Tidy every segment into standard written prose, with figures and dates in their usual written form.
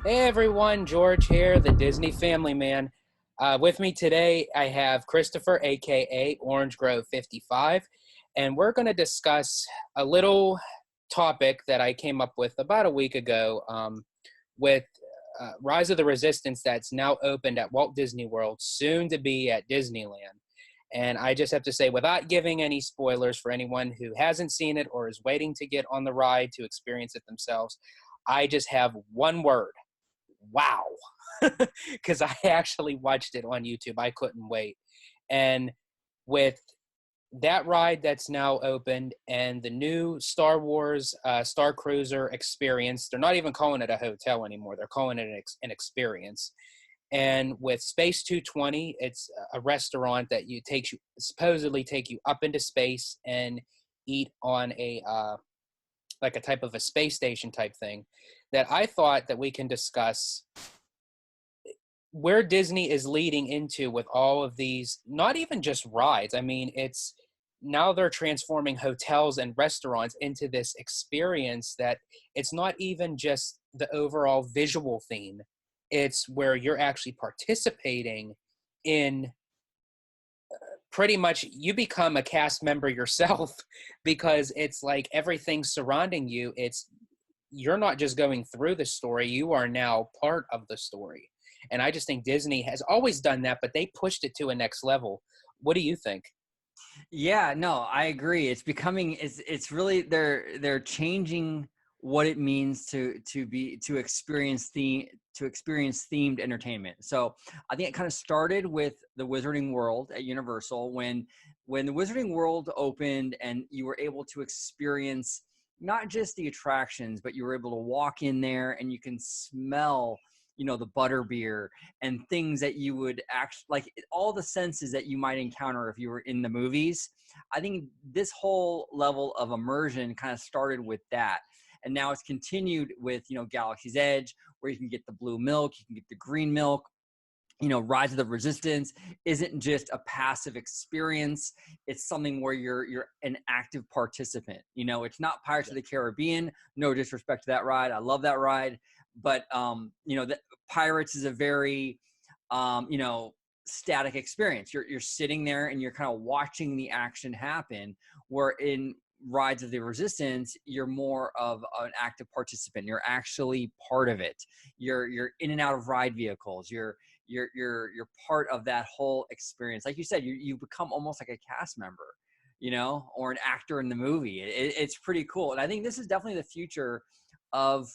Hey everyone, George here, the Disney Family Man. With me today, I have Christopher, aka OrangeGrove55, and we're going to discuss a little topic that I came up with about a week ago with Rise of the Resistance that's now opened at Walt Disney World, soon to be at Disneyland. And I just have to say, without giving any spoilers for anyone who hasn't seen it or is waiting to get on the ride to experience it themselves, I just have one word: wow. Because I actually watched it on YouTube. I couldn't wait. And with that ride that's now opened and the new Star Wars Star Cruiser experience, they're not even calling it a hotel anymore. They're calling it an experience. And with Space 220, it's a restaurant that supposedly take you up into space and eat on a like a type of a space station type thing, that I thought that we can discuss where Disney is leading into with all of these, not even just rides. I mean, it's now they're transforming hotels and restaurants into this experience that it's not even just the overall visual theme. It's where you're actually participating in, pretty much you become a cast member yourself because it's like everything surrounding you. It's You're not just going through the story, you are now part of the story. And I just think Disney has always done that, but they pushed it to a next level. What do you think? Yeah, no, I agree. It's really they're changing what it means to experience themed entertainment. So I think it kind of started with the Wizarding World at Universal when the Wizarding World opened and you were able to experience not just the attractions, but you were able to walk in there and you can smell the butterbeer and things that you would actually like, all the senses that you might encounter if you were in the movies. I think this whole level of immersion kind of started with that. And now it's continued with, Galaxy's Edge, where you can get the blue milk, you can get the green milk. Rise of the Resistance isn't just a passive experience. It's something where you're an active participant. It's not Pirates of the Caribbean. No disrespect to that ride. I love that ride. But, the Pirates is a very, static experience. You're sitting there and you're kind of watching the action happen, where in Rides of the Resistance, you're more of an active participant. You're actually part of it. You're in and out of ride vehicles. You're part of that whole experience. Like you said, you become almost like a cast member, or an actor in the movie. It's pretty cool. And I think this is definitely the future of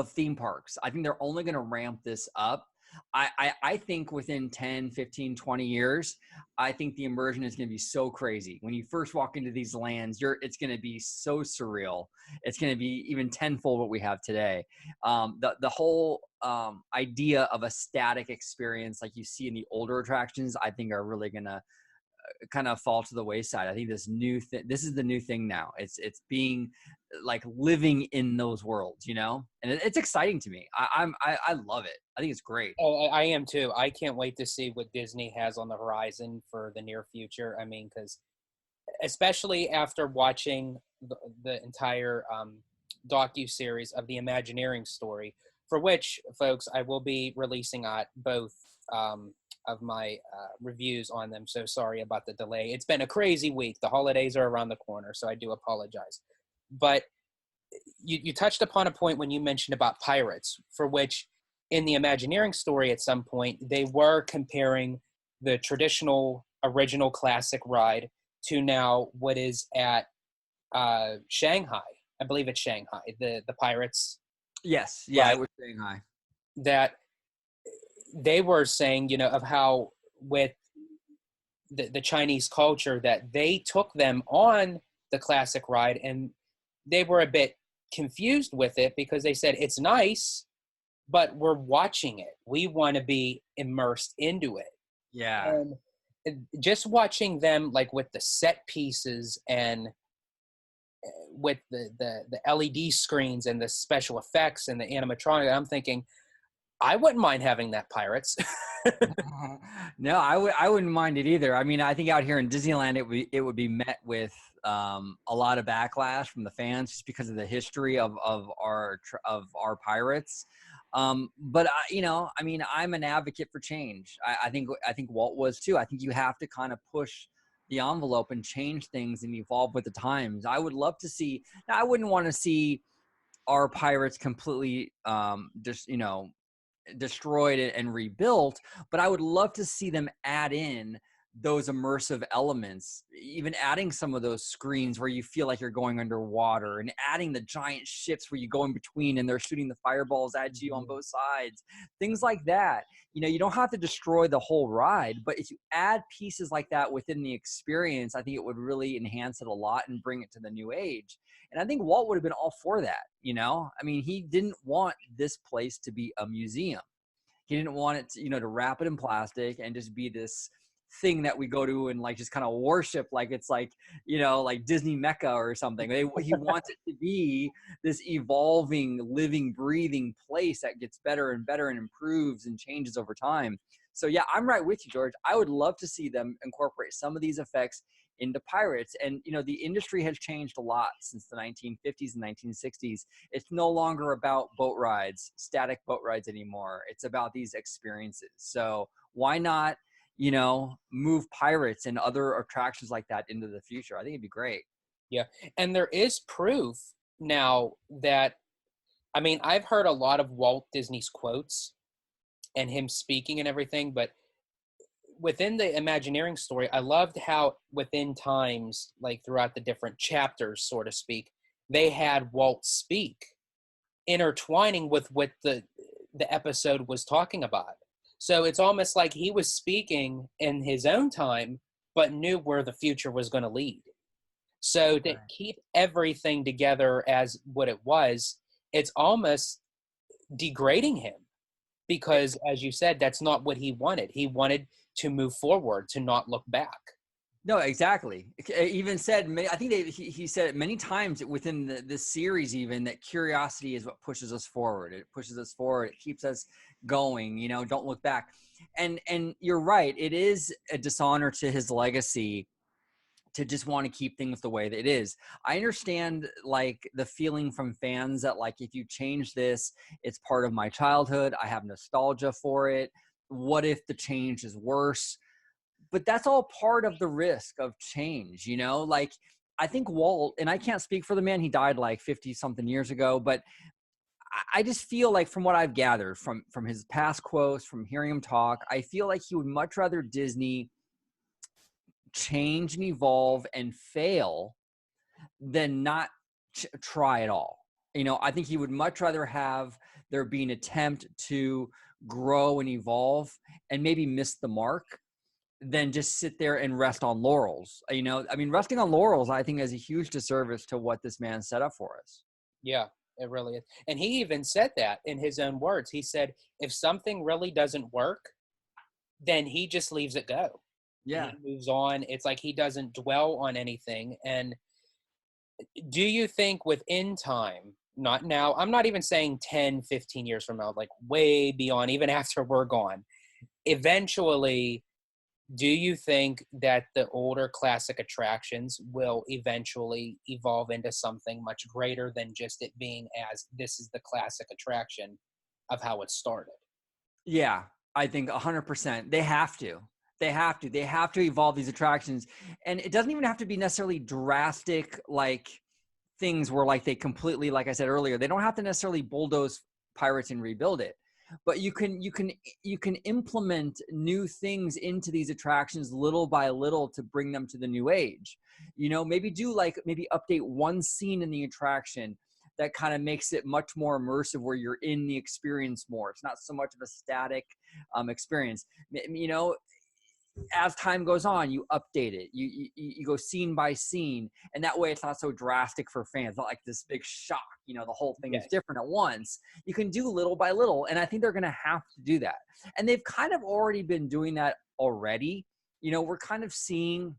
theme parks. I think they're only going to ramp this up. I think within 10, 15, 20 years, I think the immersion is going to be so crazy. When you first walk into these lands, it's going to be so surreal. It's going to be even tenfold what we have today. The whole idea of a static experience like you see in the older attractions, I think are really going to kind of fall to the wayside. I think this is the new thing now. It's being like living in those worlds, and it's exciting to me. I love it. I think it's great. Oh, I am too. I can't wait to see what Disney has on the horizon for the near future. I mean, because especially after watching the entire docu-series of the Imagineering story, for which, folks, I will be releasing both of my reviews on them. So sorry about the delay. It's been a crazy week. The holidays are around the corner, so I do apologize. But you touched upon a point when you mentioned about pirates, for which in the Imagineering story at some point, they were comparing the traditional original classic ride to now what is at Shanghai. I believe it's Shanghai, the pirates. Yes. Yeah, Right. it was Shanghai. That they were saying, of how with the Chinese culture that they took them on the classic ride and they were a bit confused with it because they said it's nice, but we're watching it. We want to be immersed into it. Yeah. And just watching them like with the set pieces and with the LED screens and the special effects and the animatronic, I'm thinking, I wouldn't mind having that Pirates. No, I wouldn't mind it either. I mean, I think out here in Disneyland, it would be met with a lot of backlash from the fans just because of the history of our pirates. But I mean, I'm an advocate for change. I think Walt was too. I think you have to kind of push the envelope and change things and evolve with the times. I would love to see. Now, I wouldn't want to see our pirates completely just destroyed and rebuilt, but I would love to see them add in those immersive elements, even adding some of those screens where you feel like you're going underwater, and adding the giant ships where you go in between and they're shooting the fireballs at you on both sides, things like that. You don't have to destroy the whole ride, but if you add pieces like that within the experience, I think it would really enhance it a lot and bring it to the new age. And I think Walt would have been all for that. I mean, he didn't want this place to be a museum. He didn't want it to wrap it in plastic and just be this thing that we go to and like just kind of worship, like it's like like Disney Mecca or something. He wants it to be this evolving, living, breathing place that gets better and better and improves and changes over time. So yeah, I'm right with you, George. I would love to see them incorporate some of these effects into pirates. And the industry has changed a lot since the 1950s and 1960s. It's no longer about boat rides, static boat rides anymore. It's about these experiences. So why not move pirates and other attractions like that into the future? I think it'd be great. Yeah. And there is proof now that, I mean, I've heard a lot of Walt Disney's quotes and him speaking and everything, but within the Imagineering story, I loved how within times, like throughout the different chapters, so to speak, they had Walt speak, intertwining with what the episode was talking about. So it's almost like he was speaking in his own time, but knew where the future was going to lead. So to keep everything together as what it was, it's almost degrading him because, as you said, that's not what he wanted. He wanted to move forward, to not look back. No, exactly. Even said, I think he said it many times within this series, even that curiosity is what pushes us forward. It pushes us forward. It keeps us going. Don't look back. And you're right. It is a dishonor to his legacy to just want to keep things the way that it is. I understand like the feeling from fans that like, if you change this, it's part of my childhood. I have nostalgia for it. What if the change is worse? But that's all part of the risk of change, like I think Walt, and I can't speak for the man, he died like 50 something years ago, but I just feel like from what I've gathered from his past quotes, from hearing him talk, I feel like he would much rather Disney change and evolve and fail than not try at all. I think he would much rather have there be an attempt to grow and evolve and maybe miss the mark than just sit there and rest on laurels. I mean, resting on laurels, I think, is a huge disservice to what this man set up for us. Yeah, it really is. And he even said that in his own words. He said, if something really doesn't work, then he just leaves it go. Yeah. He moves on. It's like he doesn't dwell on anything. And do you think within time, not now, I'm not even saying 10, 15 years from now, like way beyond, even after we're gone, eventually, do you think that the older classic attractions will eventually evolve into something much greater than just it being as this is the classic attraction of how it started? Yeah, I think 100%. They have to. They have to evolve these attractions. And it doesn't even have to be necessarily drastic, like things where like they completely, like I said earlier, they don't have to necessarily bulldoze pirates and rebuild it. But you can implement new things into these attractions little by little to bring them to the new age. Maybe update one scene in the attraction that kind of makes it much more immersive, where you're in the experience more. It's not so much of a static experience. As time goes on, you update it. You go scene by scene, and that way it's not so drastic for fans. Not like this big shock. The whole thing is different at once. You can do little by little, and I think they're going to have to do that. And they've kind of already been doing that already. We're kind of seeing,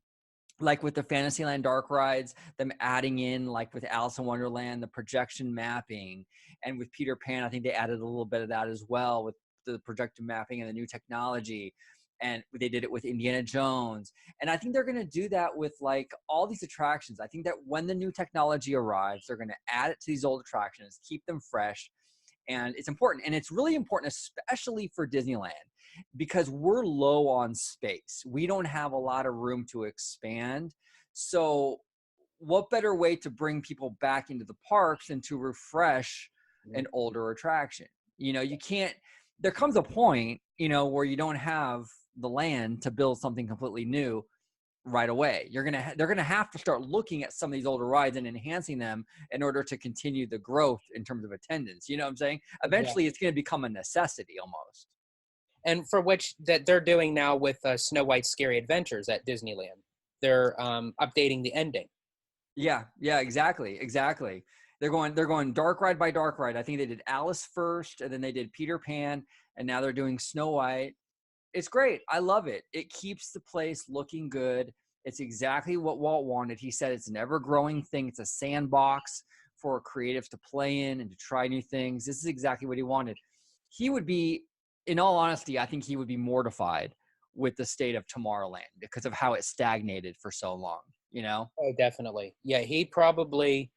like with the Fantasyland dark rides, them adding in, like with Alice in Wonderland, the projection mapping, and with Peter Pan, I think they added a little bit of that as well with the projection mapping and the new technology. And they did it with Indiana Jones. And I think they're going to do that with like all these attractions. I think that when the new technology arrives, they're going to add it to these old attractions, keep them fresh, And it's important. And it's really important, especially for Disneyland, because we're low on space. We don't have a lot of room to expand. So what better way to bring people back into the parks than to refresh an older attraction? You can't, there comes a point, where you don't have the land to build something completely new right away. They're gonna have to start looking at some of these older rides and enhancing them in order to continue the growth in terms of attendance. You know what I'm saying? Eventually, it's going to become a necessity almost. And for which that they're doing now with Snow White's Scary Adventures at Disneyland. They're updating the ending. Yeah, exactly. They're going dark ride by dark ride. I think they did Alice first, and then they did Peter Pan, and now they're doing Snow White. It's great. I love it. It keeps the place looking good. It's exactly what Walt wanted. He said it's an ever-growing thing. It's a sandbox for creatives to play in and to try new things. This is exactly what he wanted. He would be, in all honesty, I think he would be mortified with the state of Tomorrowland because of how it stagnated for so long, Oh, definitely. Yeah, he probably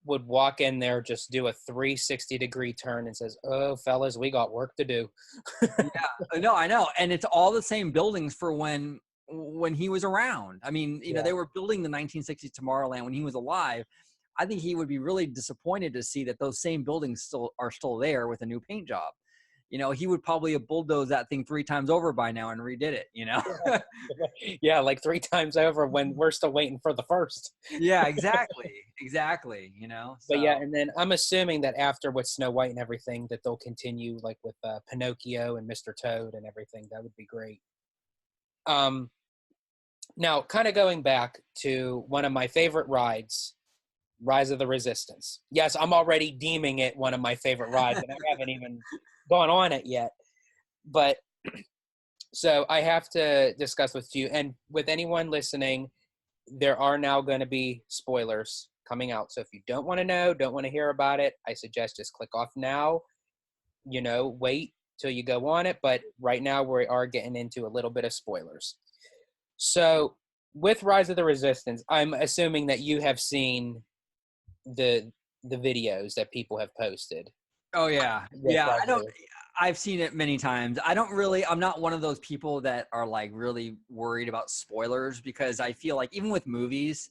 would walk in there, just do a 360-degree turn and says, "Oh, fellas, we got work to do." Yeah, no, I know. And it's all the same buildings for when he was around. I mean, they were building the 1960s Tomorrowland when he was alive. I think he would be really disappointed to see that those same buildings are still there with a new paint job. He would probably have bulldozed that thing 3 times over by now and redid it, Yeah, like 3 times over when we're still waiting for the first. Yeah, exactly. But yeah, So and then I'm assuming that after with Snow White and everything, that they'll continue like with Pinocchio and Mr. Toad and everything. That would be great. Now, kind of going back to one of my favorite rides, Rise of the Resistance. Yes, I'm already deeming it one of my favorite rides, and I haven't even gone on it yet. But so I have to discuss with you and with anyone listening, there are now going to be spoilers coming out. So if you don't want to know, don't want to hear about it, I suggest just click off now. Wait till you go on it. But right now we are getting into a little bit of spoilers. So with Rise of the Resistance, I'm assuming that you have seen the videos that people have posted. oh yeah. With Yeah, Rise of the I've seen it many times. I'm not one of those people that are like really worried about spoilers, because I feel like even with movies,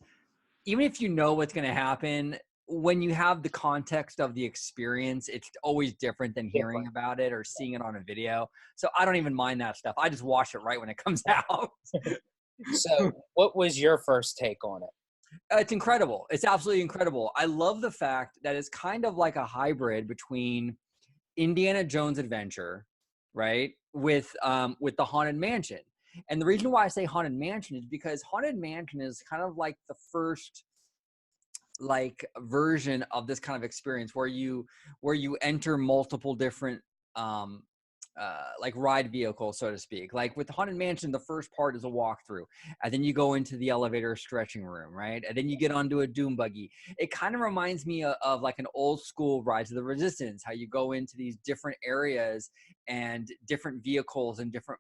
even if you know what's going to happen, when you have the context of the experience, it's always different than hearing about it or seeing it on a video. So I don't even mind that stuff. I just watch it right when it comes out. So what was your first take on it? It's incredible. It's absolutely incredible. I love the fact that it's kind of like a hybrid between Indiana Jones Adventure, right, with the Haunted Mansion. And the reason why I say Haunted Mansion is because Haunted Mansion is kind of like the first like version of this kind of experience where you enter multiple different um like ride vehicles, so to speak. Like with Haunted Mansion, the first part is a walkthrough, and then you go into the elevator stretching room, right? And then you get onto a doom buggy. It kind of reminds me of like an old school Rise of the Resistance, how you go into these different areas and different vehicles and different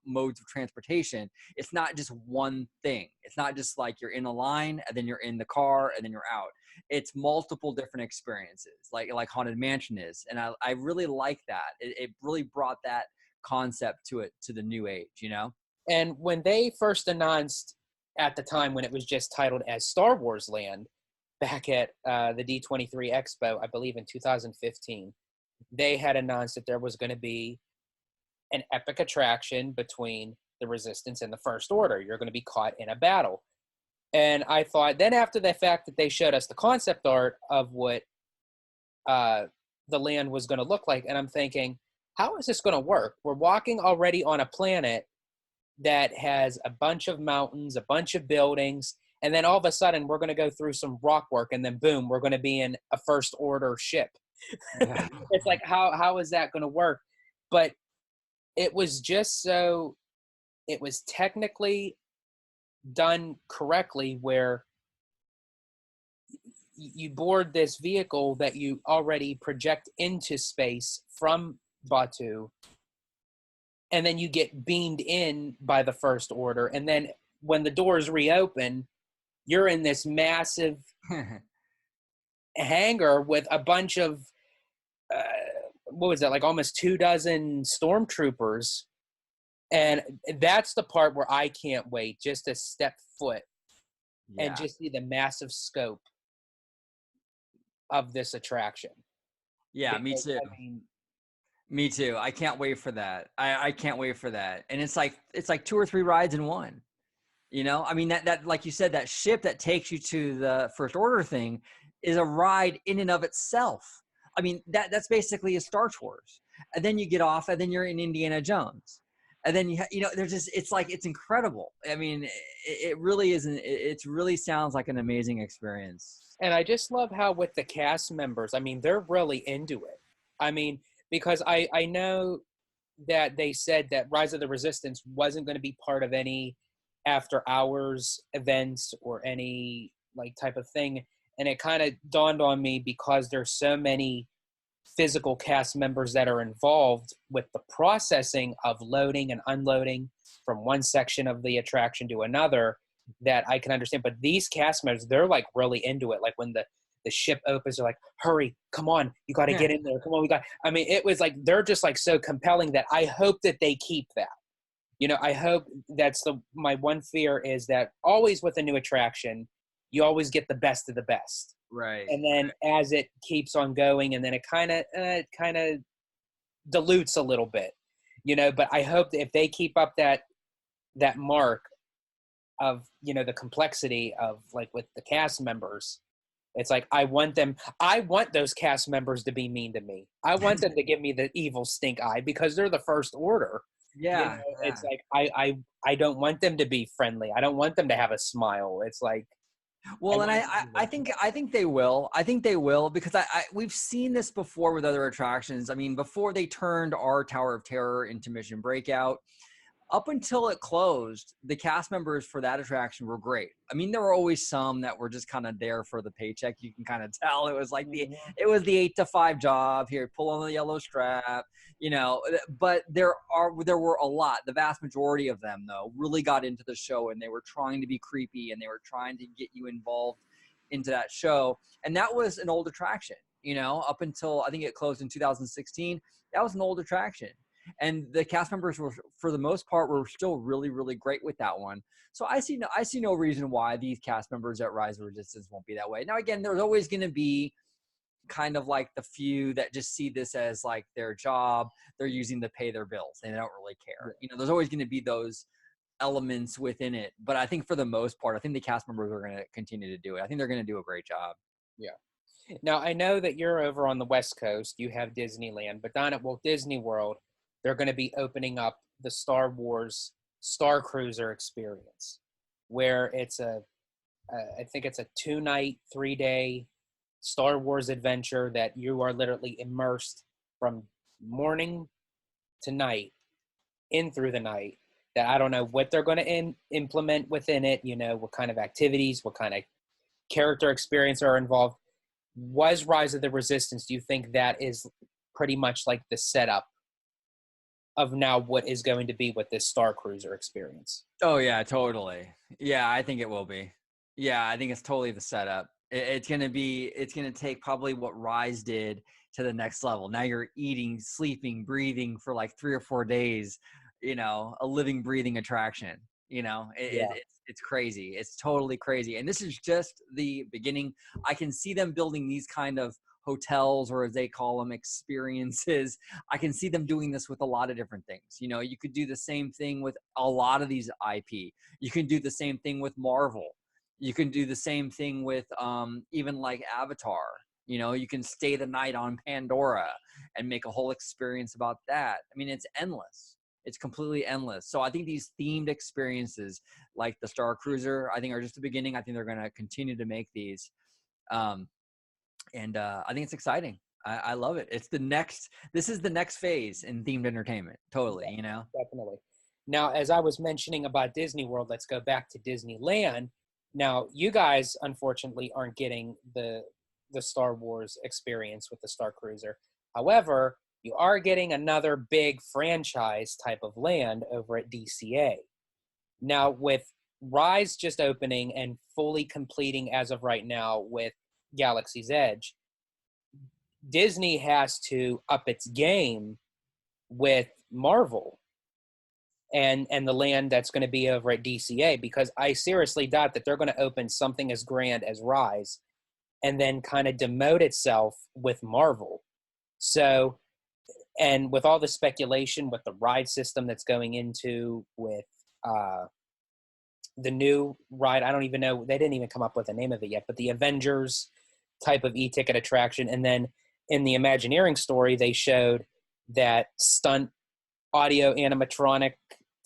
modes of transportation. It's not just one thing. It's not just like you're in a line and then you're in the car and then you're out. It's multiple different experiences, like Haunted Mansion is. And I really like that. It really brought that concept to the new age. And when they first announced at the time when it was just titled as Star Wars Land back at the D23 Expo, I believe in 2015, they had announced that there was going to be an epic attraction between the Resistance and the First Order. You're going to be caught in a battle. And I thought, then after the fact that they showed us the concept art of what the land was going to look like, and I'm thinking, how is this going to work? We're walking already on a planet that has a bunch of mountains, a bunch of buildings, and then all of a sudden we're going to go through some rock work, and then boom, we're going to be in a First Order ship. Yeah. It's like, how is that going to work? But it was just so, it was technically done correctly, where you board this vehicle that you already project into space from Batu, and then you get beamed in by the First Order, and then when the doors reopen, you're in this massive hangar with a bunch of uh, what was that, like almost 24 stormtroopers. And that's the part where I can't wait just to step foot and Yeah. just see the massive scope of this attraction. Yeah, me Because, too. I mean, Me too. I can't wait for that. I can't wait for that. And it's like two or three rides in one. You know, I mean that like you said, that ship that takes you to the First Order thing is a ride in and of itself. I mean that's basically a Star Tours, and then you get off, and then you're in Indiana Jones, and then there's just it's incredible. I mean, it really isn't. It really sounds like an amazing experience. and I just love how with the cast members, I mean, they're really into it. I mean, because I know that they said that Rise of the Resistance wasn't going to be part of any after hours events or any like type of thing. And it kind of dawned on me because there's so many physical cast members that are involved with the processing of loading and unloading from one section of the attraction to another that I can understand. But these cast members, they're like really into it. Like when the ship opens, they're like, hurry, come on, you got to get in there. Come on, I mean, it was like, they're just like so compelling that I hope that they keep that. I hope that's my one fear is that always with a new attraction, you always get the best of the best. Right. And then as it keeps on going, and then it kind of dilutes a little bit, but I hope that if they keep up that mark of, the complexity of like with the cast members, it's like I want those cast members to be mean to me. I want them to give me the evil stink eye because they're the First Order. Yeah. It's like I don't want them to be friendly. I don't want them to have a smile. It's like Well, and I think they will. I think they will because we've seen this before with other attractions. I mean, before they turned our Tower of Terror into Mission Breakout, up until it closed, the cast members for that attraction were great. I mean, there were always some that were just kind of there for the paycheck. You can kind of tell it was like it was the 8 to 5 job here, pull on the yellow strap, but there were a lot. The vast majority of them though really got into the show, and they were trying to be creepy, and they were trying to get you involved into that show. And that was an old attraction, up until I think it closed in 2016. That was an old attraction. And the cast members were, for the most part, were still really, really great with that one. So I see no reason why these cast members at Rise of Resistance won't be that way. Now, again, there's always going to be kind of like the few that just see this as like their job. They're using to pay their bills, and they don't really care. There's always going to be those elements within it. But I think for the most part, I think the cast members are going to continue to do it. I think they're going to do a great job. Yeah. Now, I know that you're over on the West Coast. You have Disneyland, but down at Walt Disney World, they're going to be opening up the Star Wars Star Cruiser experience, where it's I think it's a 2-night, 3-day Star Wars adventure that you are literally immersed from morning to night, in through the night. That I don't know what they're going to implement within it, what kind of activities, what kind of character experience are involved. Was Rise of the Resistance, do you think that is pretty much like the setup of now what is going to be with this Star Cruiser experience? Oh yeah, totally. Yeah, I think it will be. Yeah, I think it's totally the setup. It's going to take probably what Rise did to the next level. Now you're eating, sleeping, breathing for like 3 or 4 days, a living, breathing attraction. It's crazy. It's totally crazy. And this is just the beginning. I can see them building these kind of hotels, or as they call them, experiences. I can see them doing this with a lot of different things. You could do the same thing with a lot of these IP. You can do the same thing with Marvel. You can do the same thing with even like Avatar. You can stay the night on Pandora and make a whole experience about that. I mean, it's endless. It's completely endless. So I think these themed experiences like the Star Cruiser, I think are just the beginning. I think they're going to continue to make these. And I think it's exciting. I love it. This is the next phase in themed entertainment. Totally, Definitely. Now, as I was mentioning about Disney World, let's go back to Disneyland. Now, you guys, unfortunately, aren't getting the Star Wars experience with the Star Cruiser. However, you are getting another big franchise type of land over at DCA. Now, with Rise just opening and fully completing as of right now with Galaxy's Edge, Disney has to up its game with Marvel and the land that's going to be over at DCA, because I seriously doubt that they're going to open something as grand as Rise and then kind of demote itself with Marvel. So, and with all the speculation with the ride system that's going into with uh, the new ride, I don't even know, they didn't even come up with a name of it yet, but the Avengers type of e-ticket attraction. And then in the Imagineering story, they showed that stunt audio animatronic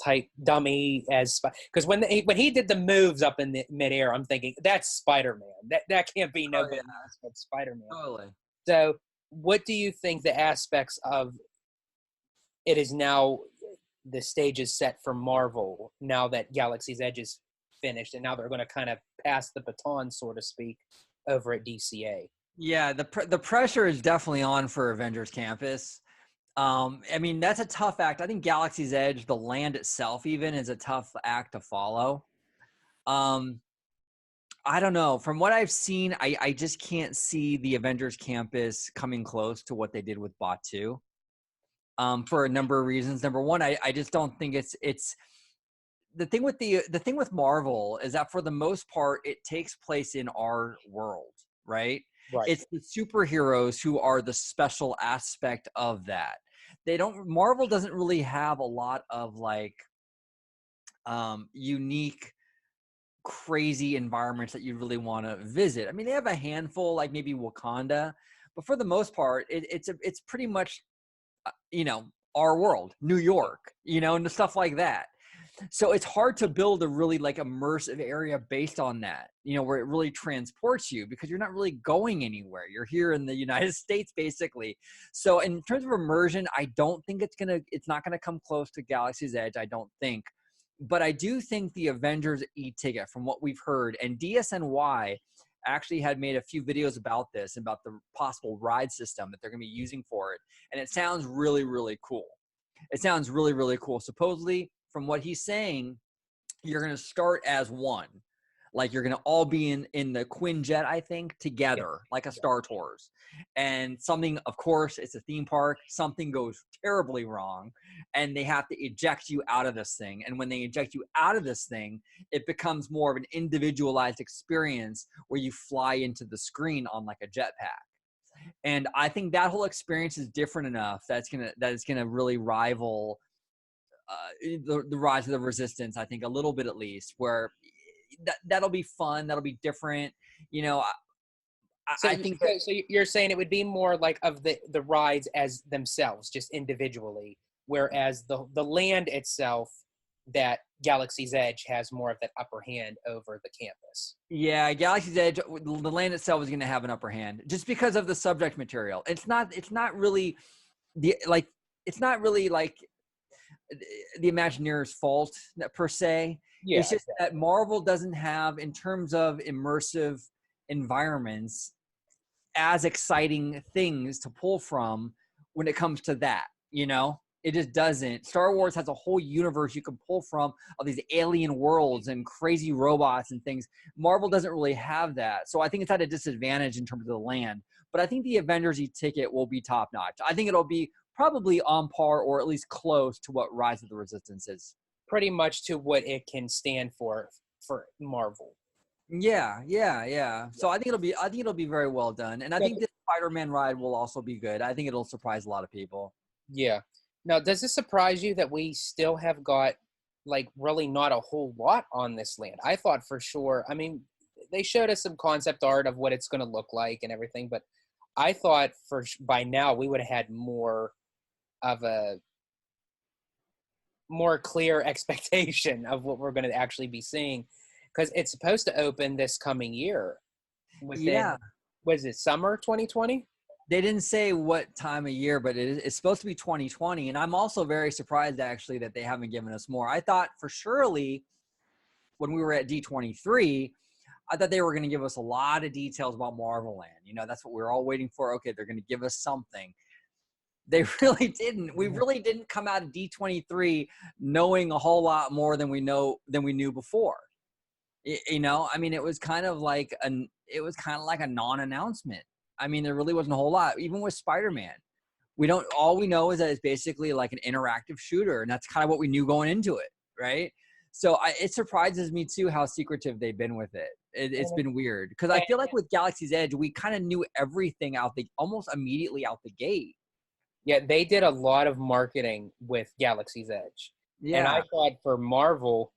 type dummy as because when he did the moves up in the midair, I'm thinking that's Spider-Man. That can't be Oh nobody yeah, else but Spider-Man. totally. So, what do you think the aspects of it is now? The stage is set for Marvel now that Galaxy's Edge is finished, and now they're going to kind of pass the baton, so to speak, over at DCA. Yeah, the pressure is definitely on for Avengers Campus. I mean, that's a tough act. I think Galaxy's Edge, the land itself, even is a tough act to follow. Um, I don't know. From what I've seen, I just can't see the Avengers Campus coming close to what they did with Bot 2. For a number of reasons. Number one, I just don't think it's the thing with the thing with Marvel is that for the most part, it takes place in our world, right? Right. It's the superheroes who are the special aspect of that. Marvel doesn't really have a lot of like unique crazy environments that you really want to visit. I mean, they have a handful, like maybe Wakanda, but for the most part, it's pretty much our world, New York, and the stuff like that. So it's hard to build a really like immersive area based on that, where it really transports you because you're not really going anywhere. You're here in the United States, basically. So in terms of immersion, I don't think it's not gonna come close to Galaxy's Edge. I don't think, but I do think the Avengers e-ticket, from what we've heard, and DSNY actually had made a few videos about this, about the possible ride system that they're going to be using for it. And it sounds really, really cool. It sounds really, really cool. Supposedly, from what he's saying, you're going to start as one. Like you're going to all be in the Quinjet, I think, together, like a Star Tours. And something, of course, it's a theme park. Something goes terribly wrong, and they have to eject you out of this thing. And when they eject you out of this thing, it becomes more of an individualized experience where you fly into the screen on like a jetpack. And I think that whole experience is different enough that it's gonna really rival the Rise of the Resistance. I think a little bit at least, where that'll be fun. That'll be different. You know, So, I think that so you're saying it would be more like of the rides as themselves, just individually, whereas the land itself, that Galaxy's Edge has more of that upper hand over the campus. yeah, Galaxy's Edge, the land itself is going to have an upper hand just because of the subject material. It's not really the like it's not really like the Imagineer's fault per se. Yeah, It's just that Marvel doesn't have, in terms of immersive environments, as exciting things to pull from when it comes to that, It just doesn't. Star Wars has a whole universe you can pull from of these alien worlds and crazy robots and things. Marvel doesn't really have that. So I think it's at a disadvantage in terms of the land. But I think the Avengers e-ticket will be top notch. I think it'll be probably on par or at least close to what Rise of the Resistance is. pretty much to what it can stand for Marvel. Yeah. So I think it'll be very well done. And I Now, think this Spider-Man ride will also be good. I think it'll surprise a lot of people. yeah. Now, does this surprise you that we still have got like really not a whole lot on this land? I thought for sure. I mean, they showed us some concept art of what it's going to look like and everything, but I thought by now we would have had more of a more clear expectation of what we're going to actually be seeing, because it's supposed to open this coming year Yeah. within, was it summer 2020? They didn't say what time of year, but it's supposed to be 2020. And I'm also very surprised actually that they haven't given us more. I thought for surely when we were at D23, I thought they were going to give us a lot of details about Marvel Land. That's what we were all waiting for. Okay, they're going to give us something. They really didn't. We really didn't come out of D23 knowing a whole lot more than we knew before. I mean, it was kind of like a non-announcement. I mean, there really wasn't a whole lot. Even with Spider-Man, we don't. All we know is that it's basically like an interactive shooter, and that's kind of what we knew going into it, right? So it surprises me too how secretive they've been with it. It's And, been weird because I feel like with Galaxy's Edge, we kind of knew everything out the almost immediately out the gate. yeah, they did a lot of marketing with Galaxy's Edge. And I Yeah, thought for Marvel,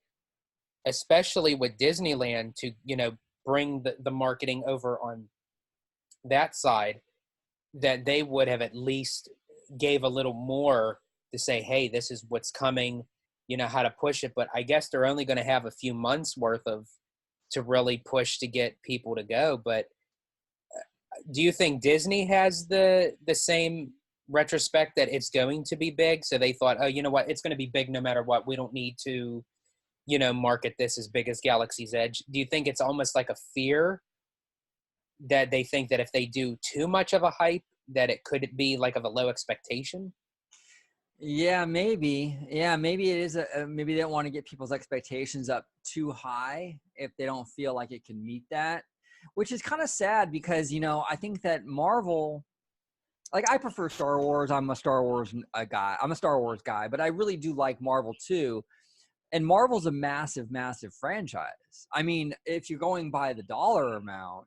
especially with Disneyland, to, bring the marketing over on that side, that they would have at least gave a little more to say, hey, this is what's coming, how to push it. But I guess they're only going to have a few months worth of to really push to get people to go. But do you think Disney has the same retrospect that it's going to be big? So they thought, oh, you know what, it's going to be big no matter what. We don't need to, market this as big as Galaxy's Edge. Do you think it's almost like a fear that they think that if they do too much of a hype, that it could be like of a low expectation? yeah, maybe. Yeah, maybe it is maybe they don't want to get people's expectations up too high if they don't feel like it can meet that, which is kind of sad because I think that Marvel, like I prefer Star Wars. I'm a Star Wars guy. I'm a Star Wars guy, but I really do like Marvel too. And Marvel's a massive, massive franchise. I mean, if you're going by the dollar amount,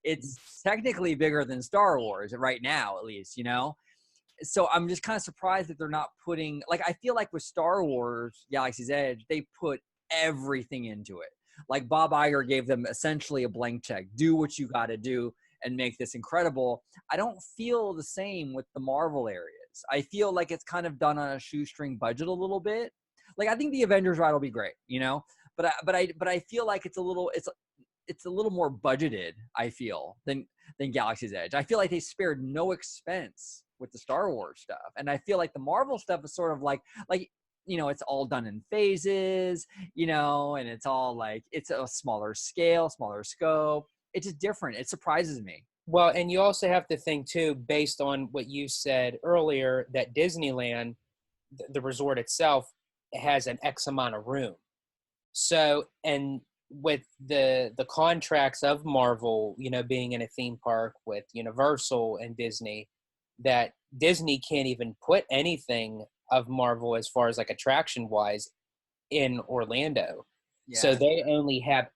it's technically bigger than Star Wars right now, at least. So I'm just kind of surprised that they're not putting, like, I feel like with Star Wars Galaxy's Edge, they put everything into it. Like Bob Iger gave them essentially a blank check. Do what you got to do and make this incredible. I don't feel the same with the Marvel areas. I feel like it's kind of done on a shoestring budget a little bit. Like I think the Avengers ride will be great, but I feel like it's a little more budgeted, I feel, than Galaxy's Edge. I feel like they spared no expense with the Star Wars stuff. And I feel like the Marvel stuff is sort of like it's all done in phases, and it's all like it's a smaller scale, smaller scope. It's just different. It surprises me. Well, and you also have to think too, based on what you said earlier, that Disneyland, the resort itself, has an X amount of room. So, and with the contracts of Marvel, being in a theme park with Universal and Disney, that Disney can't even put anything of Marvel as far as like attraction wise in Orlando. So Yeah. they only have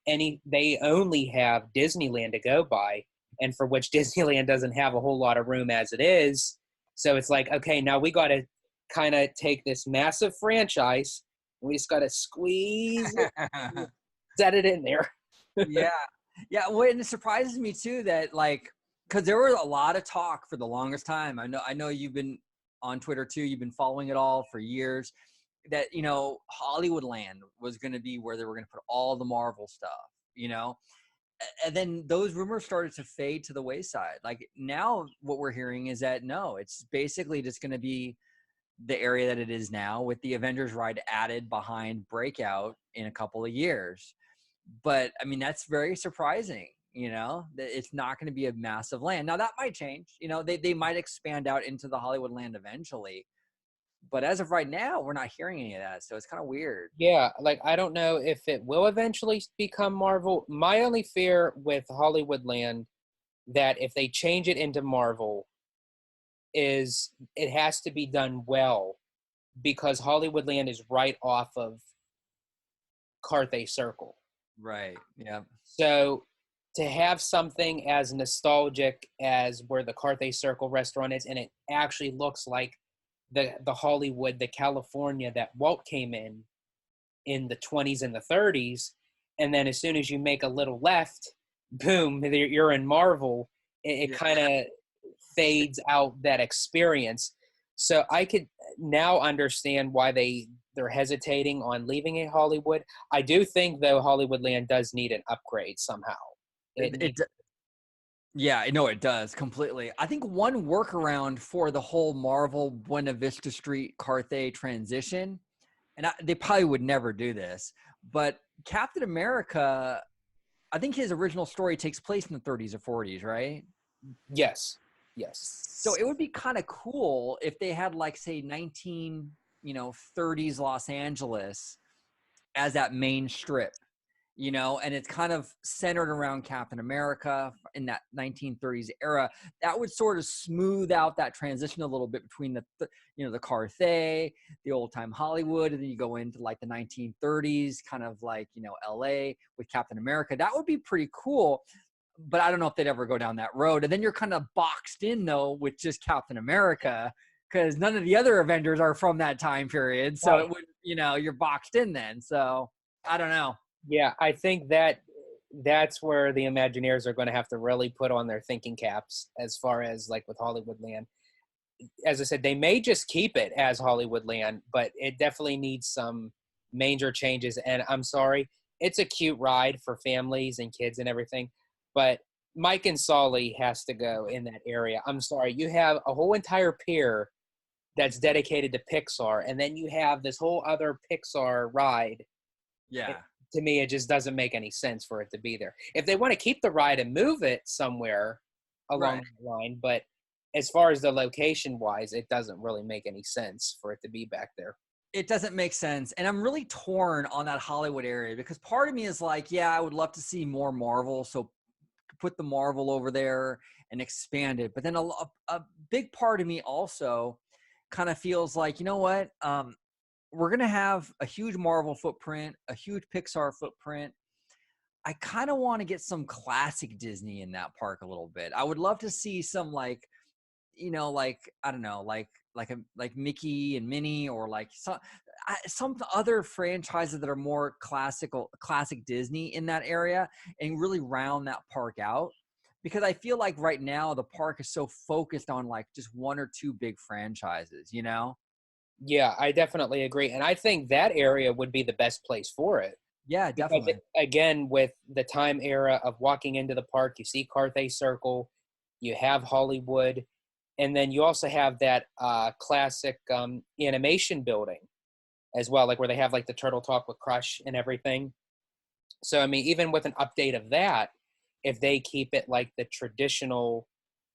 Disneyland to go by, and for which Disneyland doesn't have a whole lot of room as it is. So it's like, okay, now we got to kind of take this massive franchise, and we just got to squeeze it, set it in there. Yeah. Yeah. Well, and it surprises me too that because there was a lot of talk for the longest time. I know you've been on Twitter too. You've been following it all for years. That Hollywoodland was going to be where they were going to put all the Marvel stuff. And then those rumors started to fade to the wayside. Like now, what we're hearing is that no, it's basically just going to be the area that it is now, with the Avengers ride added behind Breakout in a couple of years. But I mean, that's very surprising, that it's not going to be a massive land. Now that might change, they might expand out into the Hollywood land eventually. But as of right now, we're not hearing any of that. So it's kind of weird. Yeah, like I don't know if it will eventually become Marvel. My only fear with Hollywoodland, that if they change it into Marvel, is it has to be done well, because Hollywoodland is right off of Carthay Circle. Right. Yeah. So to have something as nostalgic as where the Carthay Circle restaurant is, and it actually looks like the Hollywood, the California that Walt came in the 20s and the 30s, and then as soon as you make a little left, boom, you're in Marvel. It Yeah. kind of fades out that experience. So I could now understand why they're hesitating on leaving a Hollywood. I do think though Hollywoodland does need an upgrade somehow. It It, needs, it Yeah, I know it does completely. I think one workaround for the whole Marvel Buena Vista Street Carthay transition, and they probably would never do this, but Captain America, I think his original story takes place in the 30s or 40s, right? yes, So yes. it would be kind of cool if they had say 19, 30s Los Angeles as that main strip. and it's kind of centered around Captain America in that 1930s era. That would sort of smooth out that transition a little bit between the Carthay, the old time Hollywood, and then you go into like the 1930s, kind of like, LA with Captain America. That would be pretty cool. But I don't know if they'd ever go down that road. And then you're kind of boxed in though with just Captain America, because none of the other Avengers are from that time period. So Right. it would, you're boxed in then. So I don't know. Yeah, I think that's where the Imagineers are going to have to really put on their thinking caps as far as like with Hollywoodland. As I said, they may just keep it as Hollywoodland, but it definitely needs some major changes. And I'm sorry, it's a cute ride for families and kids and everything, but Mike and Solly has to go in that area. I'm sorry, you have a whole entire pier that's dedicated to Pixar, and then you have this whole other Pixar ride. It, Yeah. to me, it just doesn't make any sense for it to be there. If they want to keep the ride and move it somewhere along Right. the line, but as far as the location wise, it doesn't really make any sense for it to be back there. It doesn't make sense. And I'm really torn on that Hollywood area because part of me is like, yeah, I would love to see more Marvel. So put the Marvel over there and expand it. But then a big part of me also kind of feels like, you know what? We're going to have a huge Marvel footprint, a huge Pixar footprint. I kind of want to get some classic Disney in that park a little bit. I would love to see some like, like I don't know, like Mickey and Minnie, or like some other franchises that are more classic Disney in that area, and really round that park out. Because I feel like right now the park is so focused on like just one or two big franchises. Yeah, I definitely agree. And I think that area would be the best place for it. Yeah, Because definitely. again, with the time era of walking into the park, you see Carthay Circle, you have Hollywood, and then you also have that classic animation building as well, like where they have like the Turtle Talk with Crush and everything. So I mean, even with an update of that, if they keep it like the traditional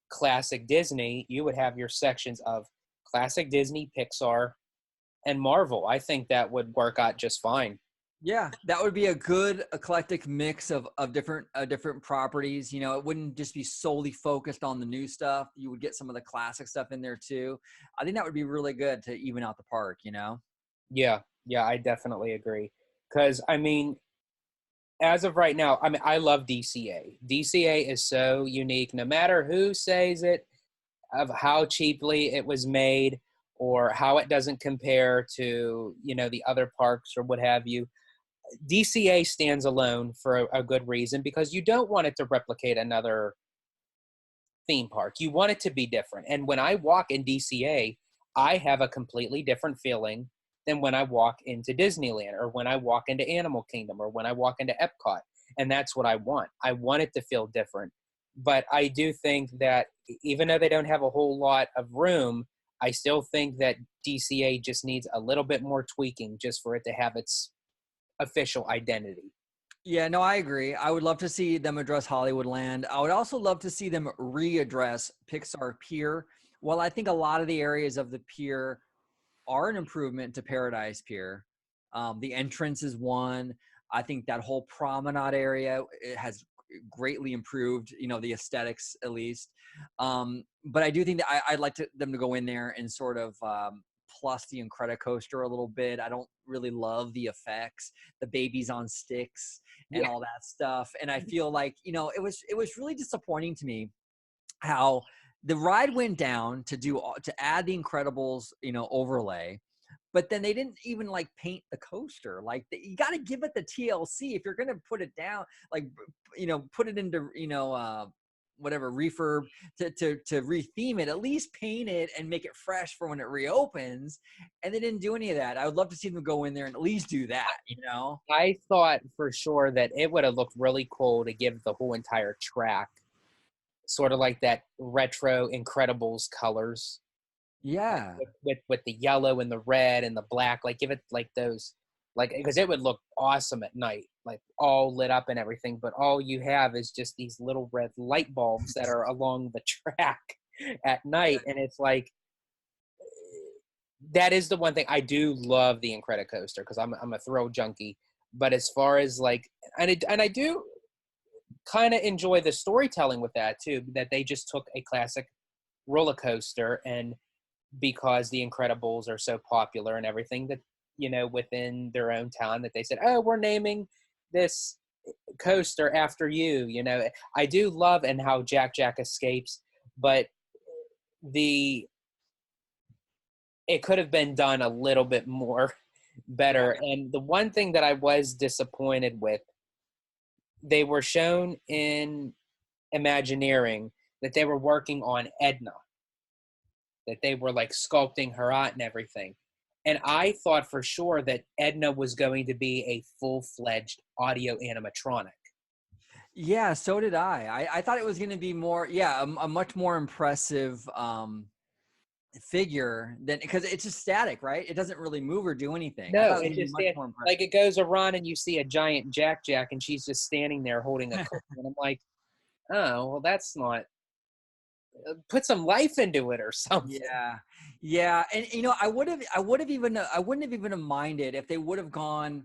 classic Disney, you would have your sections of classic Disney, Pixar, and Marvel. I think that would work out just fine. Yeah, that would be a good eclectic mix of different properties. It wouldn't just be solely focused on the new stuff. You would get some of the classic stuff in there too. I think that would be really good to even out the park. Yeah, yeah, I definitely agree. Because I mean, as of right now, I mean, I love DCA. DCA is so unique. No matter who says it, of how cheaply it was made, or how it doesn't compare to the other parks or what have you. DCA stands alone for a good reason, because you don't want it to replicate another theme park. You want it to be different. And when I walk in DCA, I have a completely different feeling than when I walk into Disneyland, or when I walk into Animal Kingdom, or when I walk into Epcot. And that's what I want. I want it to feel different. But I do think that even though they don't have a whole lot of room, I still think that DCA just needs a little bit more tweaking just for it to have its official identity. Yeah, no, I agree. I would love to see them address Hollywoodland. I would also love to see them readdress Pixar Pier. Well, I think a lot of the areas of the pier are an improvement to Paradise Pier. The entrance is one. I think that whole promenade area, it has greatly improved, the aesthetics at least. But I do think that I'd like them to go in there and sort of plus the Incredicoaster a little bit. I don't really love the effects, the babies on sticks and Yeah. all that stuff. And I feel like, it was really disappointing to me how the ride went down to add the Incredibles, overlay, but then they didn't even like paint the coaster. Like you got to give it the TLC if you're gonna put it down. Like put it into whatever refurb to retheme it. At least paint it and make it fresh for when it reopens. And they didn't do any of that. I would love to see them go in there and at least do that. I thought for sure that it would have looked really cool to give the whole entire track sort of like that retro Incredibles colors, like Yeah. with the yellow and the red and the black. Like give it like those, like, because it would look awesome at night, like all lit up and everything. But all you have is just these little red light bulbs that are along the track at night, and it's like that is the one thing I do love the Incredicoaster, because I'm a thrill junkie. But as far as like, and I do kind of enjoy the storytelling with that too, that they just took a classic roller coaster, and because the Incredibles are so popular and everything, that, you know, within their own town, that they said, oh, we're naming this coaster after you. You know, I do love and how Jack escapes, but the it could have been done a little bit more Yeah. better. And the one thing that I was disappointed with, they were shown in Imagineering that they were working on Edna, that they were like sculpting her out and everything. And I thought for sure that Edna was going to be a full-fledged audio animatronic. Yeah, so did I. I thought it was going to be more, yeah, a much more impressive figure than, because it's just static, right? It doesn't really move or do anything. I No, thought it was it going to be just much more impressive. like it goes around and you see a giant Jack, and she's just standing there holding a cookie. And I'm like, oh, well, that's not, put some life into it or something. Yeah, yeah, and you know, I wouldn't have even minded if they would have gone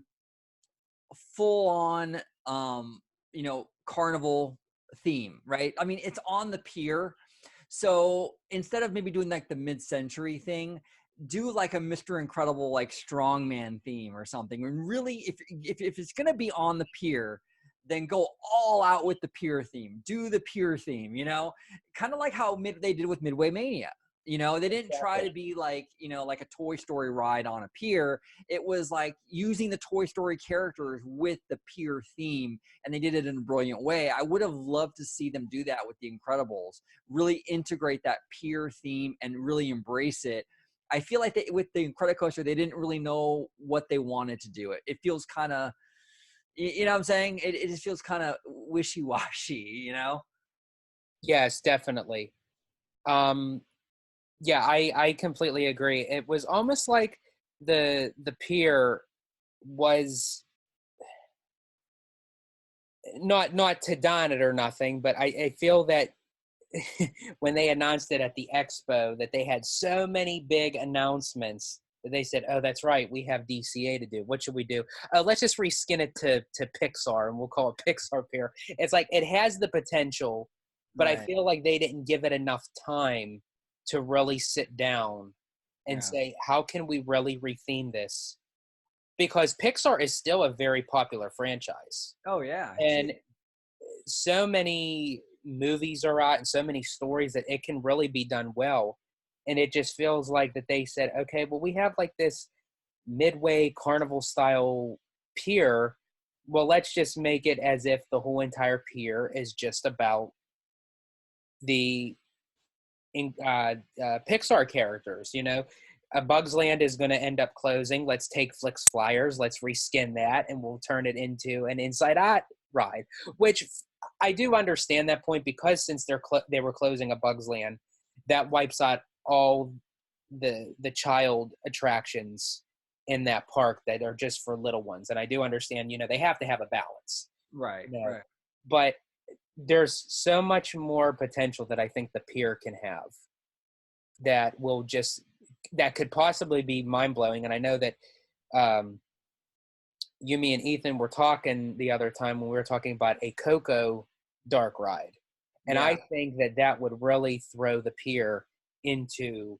full on, you know, carnival theme, right? I mean, it's on the pier. So instead of maybe doing like the mid-century thing, do like a Mr. Incredible, like strongman theme or something. And really, if it's gonna be on the pier, then go all out with the pier theme. Do the pier theme, you know, kind of like how they did with Midway Mania. You know, they didn't try Exactly. to be like, you know, like a Toy Story ride on a pier. It was like using the Toy Story characters with the pier theme, and they did it in a brilliant way. I would have loved to see them do that with the Incredibles, really integrate that pier theme and really embrace it. I feel like with the Incredicoaster, they didn't really know what they wanted to do. It feels kind of, you know what I'm saying? It just feels kind of wishy-washy, you know? Yes, definitely. Um, yeah, I completely agree. It was almost like the pier was not to don it or nothing, but I feel that when they announced it at the expo, that they had so many big announcements that they said, oh, that's right, we have DCA to do. What should we do? Let's just reskin it to Pixar, and we'll call it Pixar Pier. It's like it has the potential, but I Right. feel like they didn't give it enough time to really sit down and Yeah. say, how can we really retheme this? Because Pixar is still a very popular franchise. Oh yeah. It's And huge. so many movies are out and so many stories that it can really be done well. And it just feels like that they said, okay, well, we have like this midway carnival style pier. Well, let's just make it as if the whole entire pier is just about the Pixar characters. You know, Bug's Land is going to end up closing. Let's take Flix Flyers, let's reskin that, and we'll turn it into an Inside Out ride. Which I do understand that point, because since they were closing a Bug's Land, that wipes out all the child attractions in that park that are just for little ones. And I do understand, you know, they have to have a balance. Right. You know, Right. but there's so much more potential that I think the pier can have, that will just that could possibly be mind blowing. And I know that um, you, me, and Ethan were talking the other time when we were talking about a Coco dark ride, and Yeah. I think that that would really throw the pier into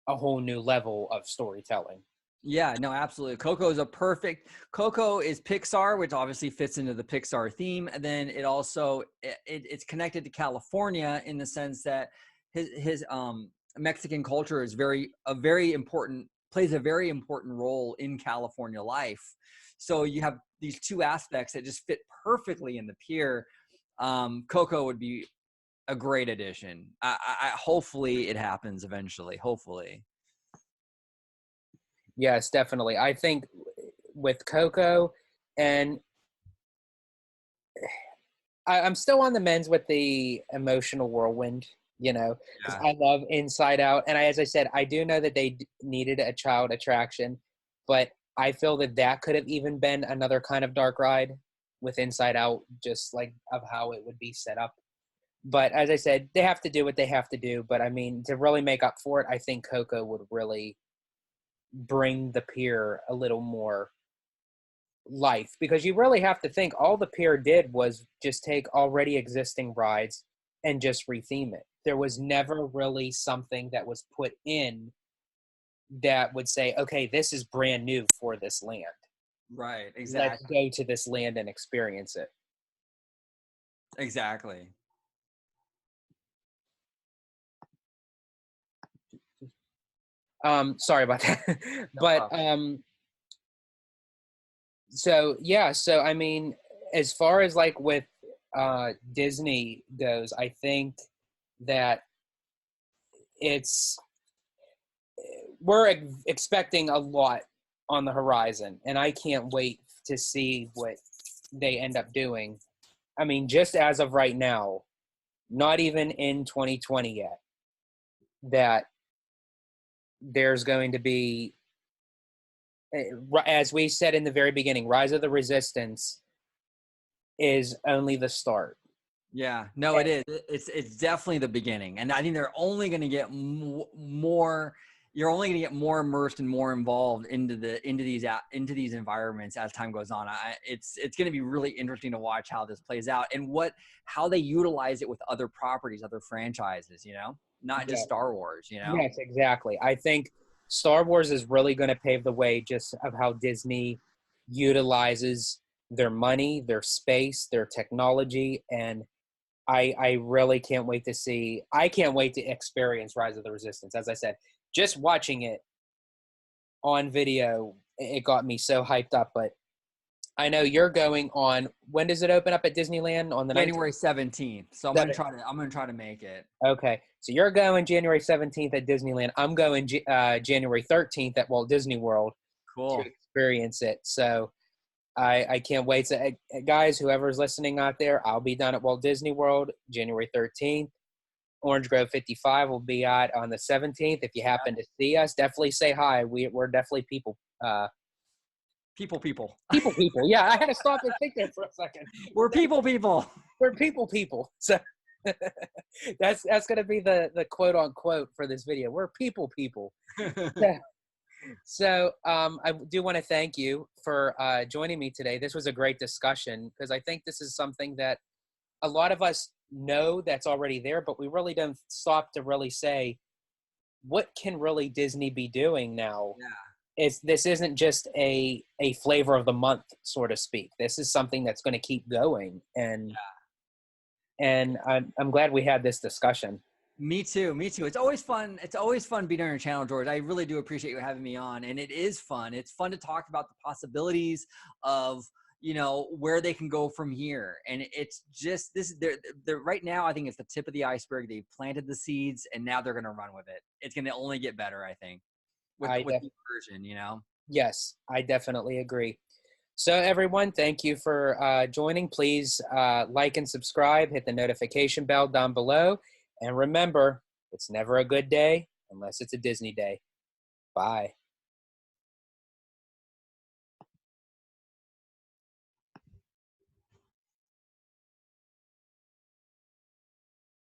a whole new level of storytelling. Yeah, no, absolutely. Coco is a perfect. Coco is Pixar, which obviously fits into the Pixar theme, and then it also it's connected to California in the sense that his Mexican culture is very important, plays a very important role in California life. So you have these two aspects that just fit perfectly in the pier. Coco would be a great addition. Hopefully it happens eventually. Hopefully. Yes, definitely. I think with Coco, and I'm still on the men's with the emotional whirlwind, you know, because Yeah. I love Inside Out. And as I said, I do know that they needed a child attraction, but I feel that that could have even been another kind of dark ride with Inside Out, just like of how it would be set up. But as I said, they have to do what they have to do. But I mean, to really make up for it, I think Coco would really bring the pier a little more life, because you really have to think all the pier did was just take already existing rides and just retheme it. There was never really something that was put in that would say, okay, this is brand new for this land. Right. Let's Exactly. go to this land and experience it. Exactly. Sorry about that. No But problem. so yeah, so I mean, as far as like with Disney goes, I think that it's we're expecting a lot on the horizon, and I can't wait to see what they end up doing. I mean, just as of right now, not even in 2020 yet, that there's going to be, as we said in the very beginning, Rise of the Resistance is only the start. Yeah, no, it is. It's definitely the beginning, and I think they're only going to get more. You're only going to get more immersed and more involved into these environments as time goes on. It's going to be really interesting to watch how this plays out and how they utilize it with other properties, other franchises. You know, not just Yeah. Star Wars. You know. Yes, exactly. I think Star Wars is really going to pave the way just of how Disney utilizes their money, their space, their technology, and I really can't wait to see. I can't wait to experience Rise of the Resistance. As I said, just watching it on video, it got me so hyped up. But I know you're going on. When does it open up at Disneyland? On the 19th? January 17th. So I'm gonna try to make it. Okay, so you're going January 17th at Disneyland. I'm going January 13th at Walt Disney World to Cool. experience it. So I can't wait. So, guys, whoever's listening out there, I'll be down at Walt Disney World January 13th. OrangeGrove55 will be out on the 17th. If you happen to see us, definitely say hi. We're definitely people. People. People. Yeah, I had to stop and think there for a second. We're people. We're people. So that's gonna be the quote unquote for this video. We're people. So I do want to thank you for joining me today. This was a great discussion because I think this is something that a lot of us know that's already there, but we really don't stop to really say, what can really Disney be doing now? Yeah. This isn't just a flavor of the month, so to speak. This is something that's going to keep going, and I'm glad we had this discussion. Me too. It's always fun. It's always fun being on your channel, George. I really do appreciate you having me on. And it is fun. It's fun to talk about the possibilities of, where they can go from here. And it's just they're right now, I think it's the tip of the iceberg. They've planted the seeds and now they're going to run with it. It's going to only get better, I think, with the version. Yes, I definitely agree. So everyone, thank you for joining. Please like and subscribe, hit the notification bell down below. And remember, it's never a good day unless it's a Disney day. Bye.